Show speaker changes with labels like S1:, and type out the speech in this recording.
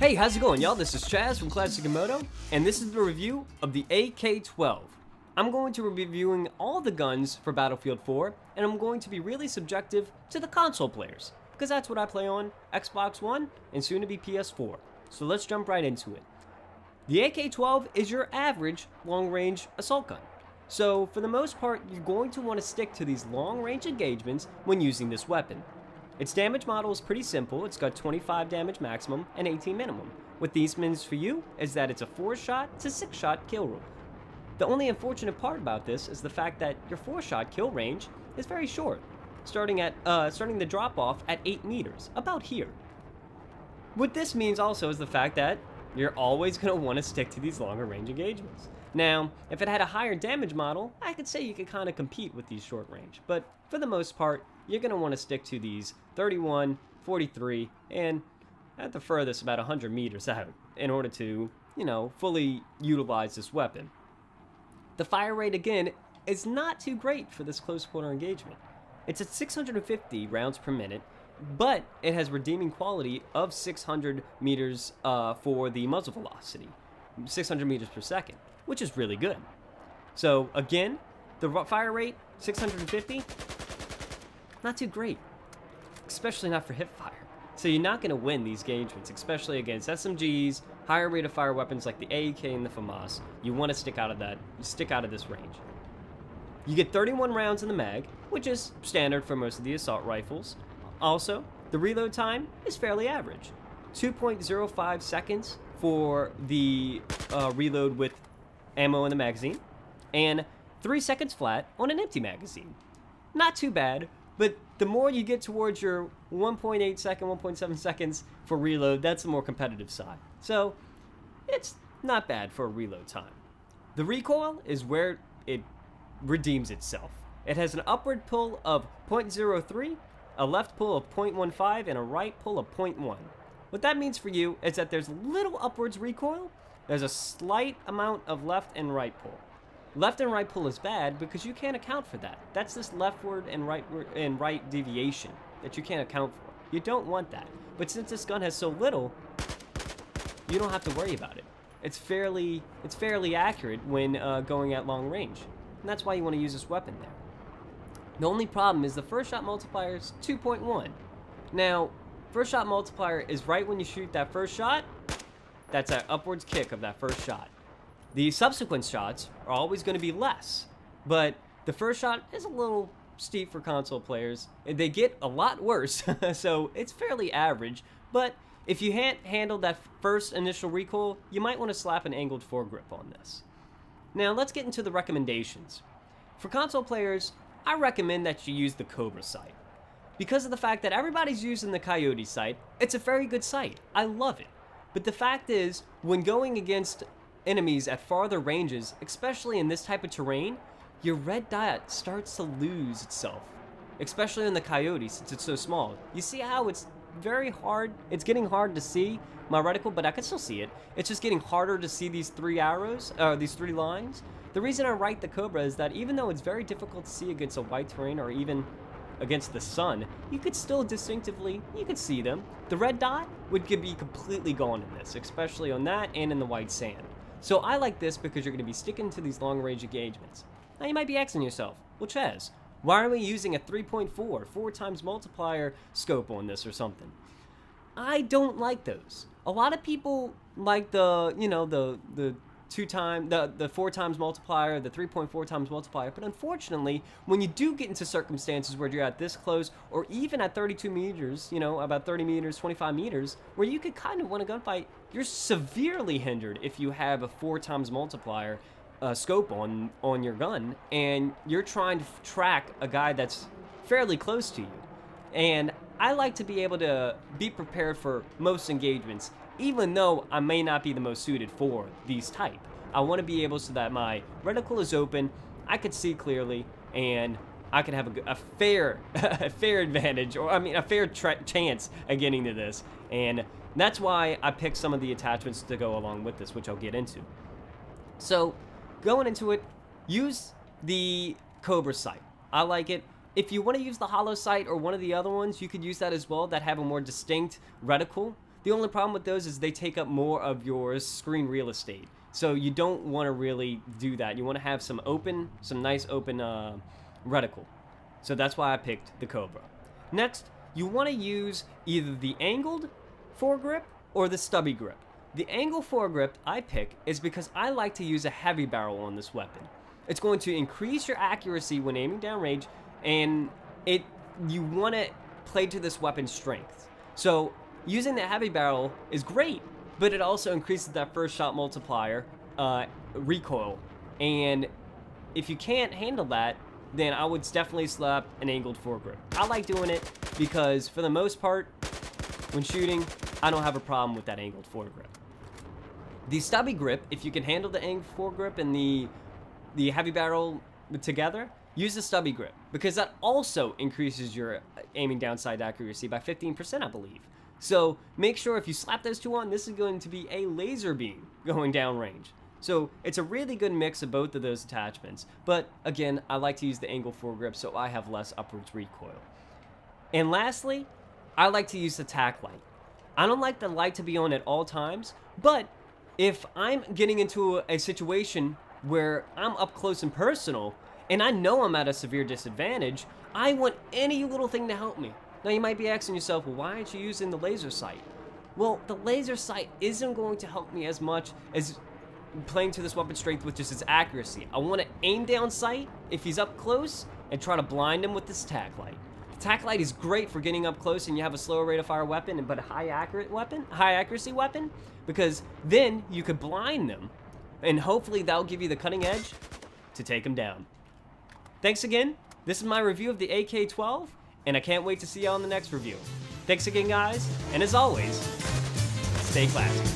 S1: Hey, how's it going, y'all? This is Chaz from Classic Komodo, and this is the review of the AK-12. I'm going to be reviewing all the guns for Battlefield 4, and I'm going to be really subjective to the console players, because that's what I play on Xbox One and soon to be PS4. So let's jump right into it. The AK-12 is your average long-range assault gun. So for the most part, you're going to want to stick to these long-range engagements when using this weapon. Its damage model is pretty simple. It's got 25 damage maximum and 18 minimum. What these means for you is that it's a 4-shot to 6-shot kill rule. The only unfortunate part about this is the fact that your 4-shot kill range is very short, starting the drop off at 8 meters, about here. What this means also is the fact that you're always going to want to stick to these longer range engagements. Now, if it had a higher damage model, I could say you could kind of compete with these short range, but for the most part, you're going to want to stick to these 31, 43, and at the furthest about 100 meters out in order to, fully utilize this weapon. The fire rate, again, is not too great for this close quarter engagement. It's at 650 rounds per minute, but it has redeeming quality of 600 meters for the muzzle velocity, 600 meters per second, which is really good. So again, the fire rate, 650, not too great, especially not for hip fire. So you're not going to win these engagements, especially against SMGs, higher rate of fire weapons like the AK and the FAMAS. You want to stick out of this range. You get 31 rounds in the mag, which is standard for most of the assault rifles. Also, the reload time is fairly average. 2.05 seconds for the reload with ammo in the magazine, and 3 seconds flat on an empty magazine. Not too bad, but the more you get towards your 1.8 second, 1.7 seconds for reload, that's the more competitive side. So, it's not bad for a reload time. The recoil is where it redeems itself. It has an upward pull of 0.03, a left pull of 0.15, and a right pull of 0.1. What that means for you is that there's little upwards recoil, there's a slight amount of left and right pull. Left and right pull is bad because you can't account for that. That's this leftward and right deviation that you can't account for. You don't want that. But since this gun has so little, you don't have to worry about it. It's fairly accurate when going at long range. And that's why you want to use this weapon there. The only problem is the first shot multiplier is 2.1. Now, first shot multiplier is right when you shoot that first shot. That's an upwards kick of that first shot. The subsequent shots are always going to be less, but the first shot is a little steep for console players. They get a lot worse, so it's fairly average, but if you handle that first initial recoil, you might want to slap an angled foregrip on this. Now, let's get into the recommendations. For console players, I recommend that you use the Cobra sight. Because of the fact that everybody's using the Coyote sight, it's a very good sight. I love it. But the fact is, when going against enemies at farther ranges, especially in this type of terrain, your red dot starts to lose itself, especially on the Coyote since it's so small. You see how it's very hard, it's getting hard to see my reticle, but I can still see it. It's just getting harder to see these 3 arrows, these 3 lines. The reason I write the Cobra is that even though it's very difficult to see against a white terrain or even against the sun, you could still distinctively, you could see them. The red dot would be completely gone in this, especially on that and in the white sand. So I like this because you're going to be sticking to these long-range engagements. Now you might be asking yourself, well, Chaz, why are we using a 3.4, 4 times multiplier scope on this or something? I don't like those. A lot of people like the 4 times multiplier, the 3.4 times multiplier, but unfortunately, when you do get into circumstances where you're at this close, or even at 32 meters, about 30 meters, 25 meters, where you could kind of win a gunfight, you're severely hindered if you have a 4 times multiplier scope on your gun, and you're trying to track a guy that's fairly close to you. And I like to be able to be prepared for most engagements, even though I may not be the most suited for these type. I want to be able so that my reticle is open, I could see clearly, and I could have a fair advantage, or a fair chance at getting to this. And that's why I picked some of the attachments to go along with this, which I'll get into. So, going into it, use the Cobra sight. I like it. If you want to use the hollow sight or one of the other ones, you could use that as well, that have a more distinct reticle. The only problem with those is they take up more of your screen real estate. So you don't want to really do that. You want to have some nice open reticle. So that's why I picked the Cobra. Next, you want to use either the angled foregrip or the stubby grip. The angle foregrip I pick is because I like to use a heavy barrel on this weapon. It's going to increase your accuracy when aiming downrange, and you want to play to this weapon's strength. So using the heavy barrel is great, but it also increases that first shot multiplier recoil. And if you can't handle that, then I would definitely slap an angled foregrip. I like doing it because for the most part, when shooting, I don't have a problem with that angled foregrip. The stubby grip, if you can handle the angled foregrip and the heavy barrel together, use the stubby grip because that also increases your aiming downside accuracy by 15%, I believe. So make sure if you slap those two on, this is going to be a laser beam going downrange. So it's a really good mix of both of those attachments. But again, I like to use the angle foregrip so I have less upwards recoil. And lastly, I like to use the tack light. I don't like the light to be on at all times, but if I'm getting into a situation where I'm up close and personal, and I know I'm at a severe disadvantage, I want any little thing to help me. Now you might be asking yourself, well, why aren't you using the laser sight? Well, the laser sight isn't going to help me as much as playing to this weapon's strength with just its accuracy. I want to aim down sight if he's up close and try to blind him with this tack light. The tack light is great for getting up close and you have a slower rate of fire weapon, but a high accuracy weapon, because then you could blind them, and hopefully that'll give you the cutting edge to take them down. Thanks again. This is my review of the AK-12, and I can't wait to see you on the next review. Thanks again, guys, and as always, stay classy.